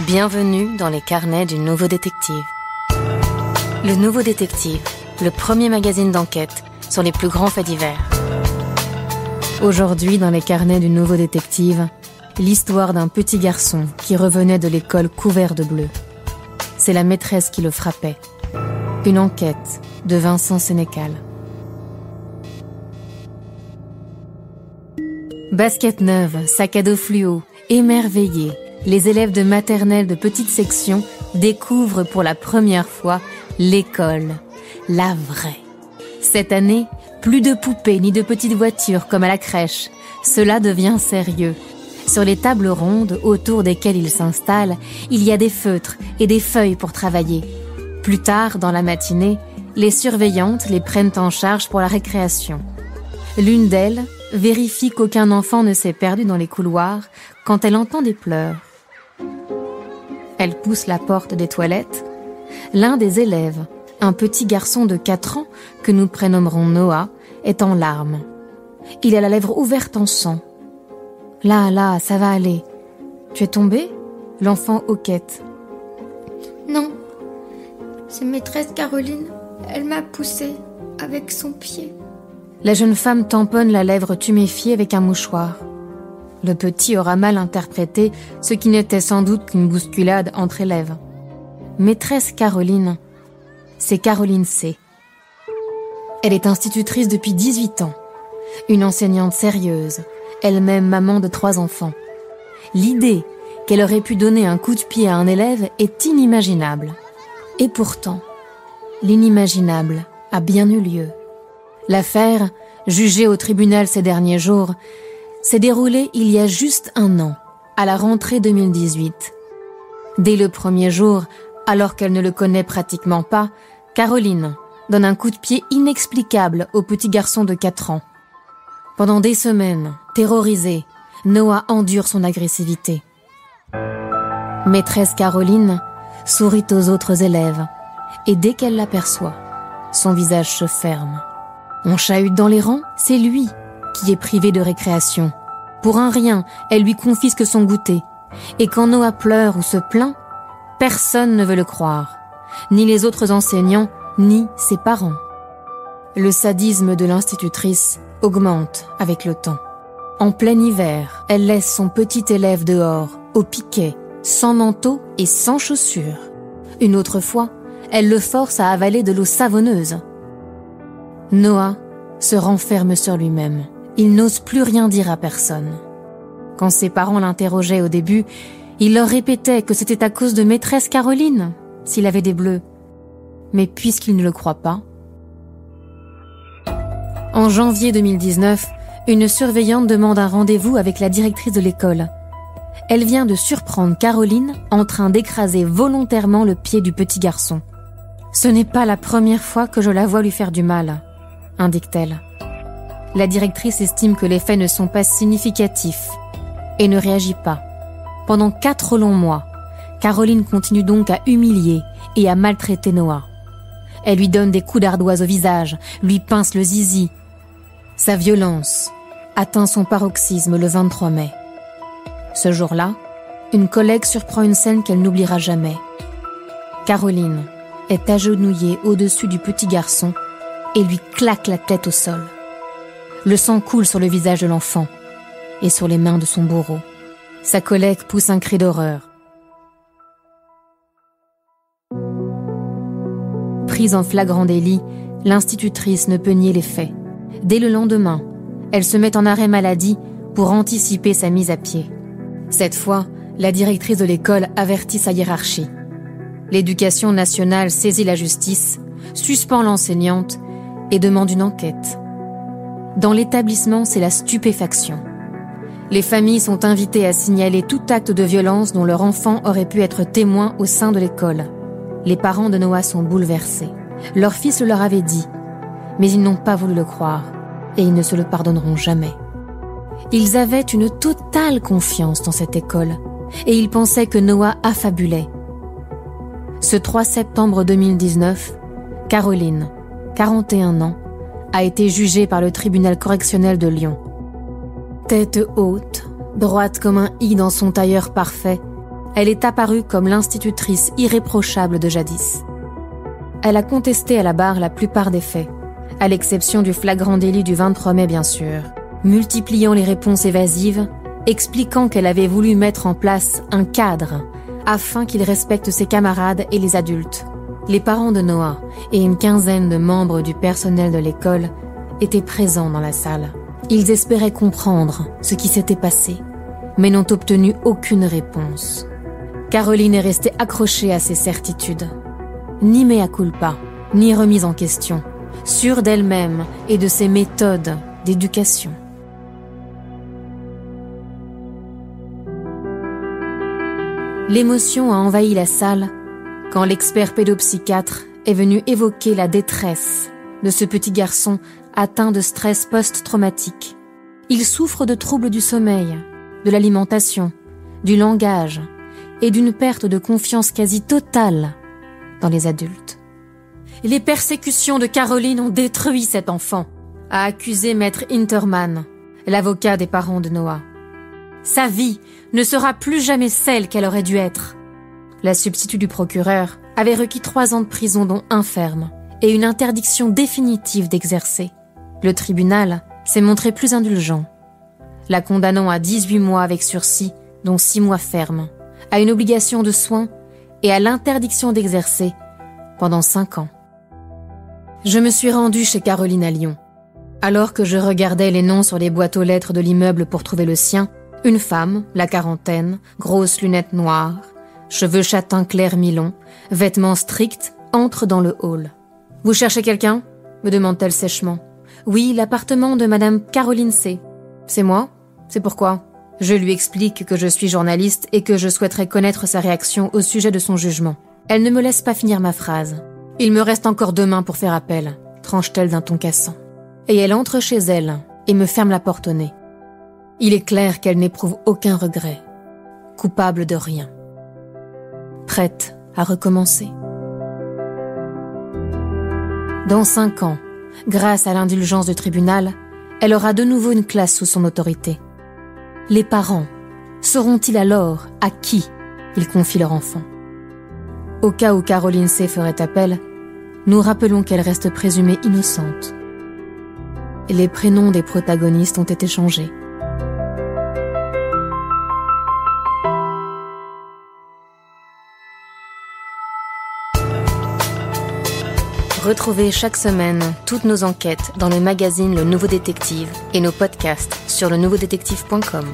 Bienvenue dans les carnets du Nouveau Détective. Le Nouveau Détective, le premier magazine d'enquête sur les plus grands faits divers. Aujourd'hui, dans les carnets du Nouveau Détective, l'histoire d'un petit garçon qui revenait de l'école couvert de bleu. C'est la maîtresse qui le frappait. Une enquête de Vincent Sénécal. Basket neuve, sac à dos fluo, émerveillés, les élèves de maternelle de petite section découvrent pour la première fois l'école, la vraie. Cette année, plus de poupées ni de petites voitures comme à la crèche. Cela devient sérieux. Sur les tables rondes autour desquelles ils s'installent, il y a des feutres et des feuilles pour travailler. Plus tard, dans la matinée, les surveillantes les prennent en charge pour la récréation. L'une d'elles vérifie qu'aucun enfant ne s'est perdu dans les couloirs quand elle entend des pleurs. Elle pousse la porte des toilettes. L'un des élèves, un petit garçon de 4 ans que nous prénommerons Noah, est en larmes. Il a la lèvre ouverte en sang. « Là, ça va aller. Tu es tombé ?» L'enfant hoquette. « Non, c'est maîtresse Caroline. Elle m'a poussé avec son pied. » La jeune femme tamponne la lèvre tuméfiée avec un mouchoir. Le petit aura mal interprété ce qui n'était sans doute qu'une bousculade entre élèves. Maîtresse Caroline, c'est Caroline C. Elle est institutrice depuis 18 ans. Une enseignante sérieuse, elle-même maman de 3 enfants. L'idée qu'elle aurait pu donner un coup de pied à un élève est inimaginable. Et pourtant, l'inimaginable a bien eu lieu. L'affaire, jugée au tribunal ces derniers jours, s'est déroulée il y a juste 1 an, à la rentrée 2018. Dès le premier jour, alors qu'elle ne le connaît pratiquement pas, Caroline donne un coup de pied inexplicable au petit garçon de 4 ans. Pendant des semaines, terrorisé, Noah endure son agressivité. Maîtresse Caroline sourit aux autres élèves, et dès qu'elle l'aperçoit, son visage se ferme. On chahute dans les rangs, c'est lui qui est privé de récréation. Pour un rien, elle lui confisque son goûter. Et quand Noah pleure ou se plaint, personne ne veut le croire. Ni les autres enseignants, ni ses parents. Le sadisme de l'institutrice augmente avec le temps. En plein hiver, elle laisse son petit élève dehors, au piquet, sans manteau et sans chaussures. Une autre fois, elle le force à avaler de l'eau savonneuse. Noah se renferme sur lui-même. Il n'ose plus rien dire à personne. Quand ses parents l'interrogeaient au début, il leur répétait que c'était à cause de maîtresse Caroline, s'il avait des bleus. Mais puisqu'ils ne le croient pas... En janvier 2019, une surveillante demande un rendez-vous avec la directrice de l'école. Elle vient de surprendre Caroline en train d'écraser volontairement le pied du petit garçon. « Ce n'est pas la première fois que je la vois lui faire du mal », indique-t-elle. La directrice estime que les faits ne sont pas significatifs et ne réagit pas. Pendant 4 longs mois, Caroline continue donc à humilier et à maltraiter Noah. Elle lui donne des coups d'ardoise au visage, lui pince le zizi. Sa violence atteint son paroxysme le 23 mai. Ce jour-là, une collègue surprend une scène qu'elle n'oubliera jamais. Caroline est agenouillée au-dessus du petit garçon et lui claque la tête au sol. Le sang coule sur le visage de l'enfant et sur les mains de son bourreau. Sa collègue pousse un cri d'horreur. Prise en flagrant délit, l'institutrice ne peut nier les faits. Dès le lendemain, elle se met en arrêt maladie pour anticiper sa mise à pied. Cette fois, la directrice de l'école avertit sa hiérarchie. L'éducation nationale saisit la justice, suspend l'enseignante et demande une enquête. Dans l'établissement, c'est la stupéfaction. Les familles sont invitées à signaler tout acte de violence dont leur enfant aurait pu être témoin au sein de l'école. Les parents de Noah sont bouleversés. Leur fils le leur avait dit, mais ils n'ont pas voulu le croire et ils ne se le pardonneront jamais. Ils avaient une totale confiance dans cette école et ils pensaient que Noah affabulait. Ce 3 septembre 2019, Caroline, 41 ans, a été jugée par le tribunal correctionnel de Lyon. Tête haute, droite comme un i dans son tailleur parfait, elle est apparue comme l'institutrice irréprochable de jadis. Elle a contesté à la barre la plupart des faits, à l'exception du flagrant délit du 23 mai bien sûr, multipliant les réponses évasives, expliquant qu'elle avait voulu mettre en place un cadre afin qu'il respecte ses camarades et les adultes. Les parents de Noah et une quinzaine de membres du personnel de l'école étaient présents dans la salle. Ils espéraient comprendre ce qui s'était passé, mais n'ont obtenu aucune réponse. Caroline est restée accrochée à ses certitudes. Ni mea culpa, ni remise en question, sûre d'elle-même et de ses méthodes d'éducation. L'émotion a envahi la salle quand l'expert pédopsychiatre est venu évoquer la détresse de ce petit garçon atteint de stress post-traumatique. Il souffre de troubles du sommeil, de l'alimentation, du langage et d'une perte de confiance quasi totale dans les adultes. Les persécutions de Caroline ont détruit cet enfant, a accusé Maître Interman, l'avocat des parents de Noah. Sa vie ne sera plus jamais celle qu'elle aurait dû être. La substitut du procureur avait requis 3 ans de prison dont 1 ferme et une interdiction définitive d'exercer. Le tribunal s'est montré plus indulgent, la condamnant à 18 mois avec sursis, dont 6 mois fermes, à une obligation de soins et à l'interdiction d'exercer pendant 5 ans. Je me suis rendue chez Caroline à Lyon. Alors que je regardais les noms sur les boîtes aux lettres de l'immeuble pour trouver le sien, une femme, la quarantaine, grosses lunettes noires, cheveux châtains clairs mi-longs, vêtements stricts, entre dans le hall. « Vous cherchez quelqu'un ?» me demande-t-elle sèchement. « Oui, l'appartement de Madame Caroline C. »« C'est moi ? C'est pourquoi ?» Je lui explique que je suis journaliste et que je souhaiterais connaître sa réaction au sujet de son jugement. Elle ne me laisse pas finir ma phrase. « Il me reste encore 2 mains pour faire appel », tranche-t-elle d'un ton cassant. Et elle entre chez elle et me ferme la porte au nez. Il est clair qu'elle n'éprouve aucun regret, coupable de rien, prête à recommencer. Dans 5 ans, grâce à l'indulgence du tribunal, elle aura de nouveau une classe sous son autorité. Les parents sauront-ils alors à qui ils confient leur enfant? Au cas où Caroline C. ferait appel, nous rappelons qu'elle reste présumée innocente. Les prénoms des protagonistes ont été changés. Retrouvez chaque semaine toutes nos enquêtes dans le magazine Le Nouveau Détective et nos podcasts sur lenouveaudétective.com.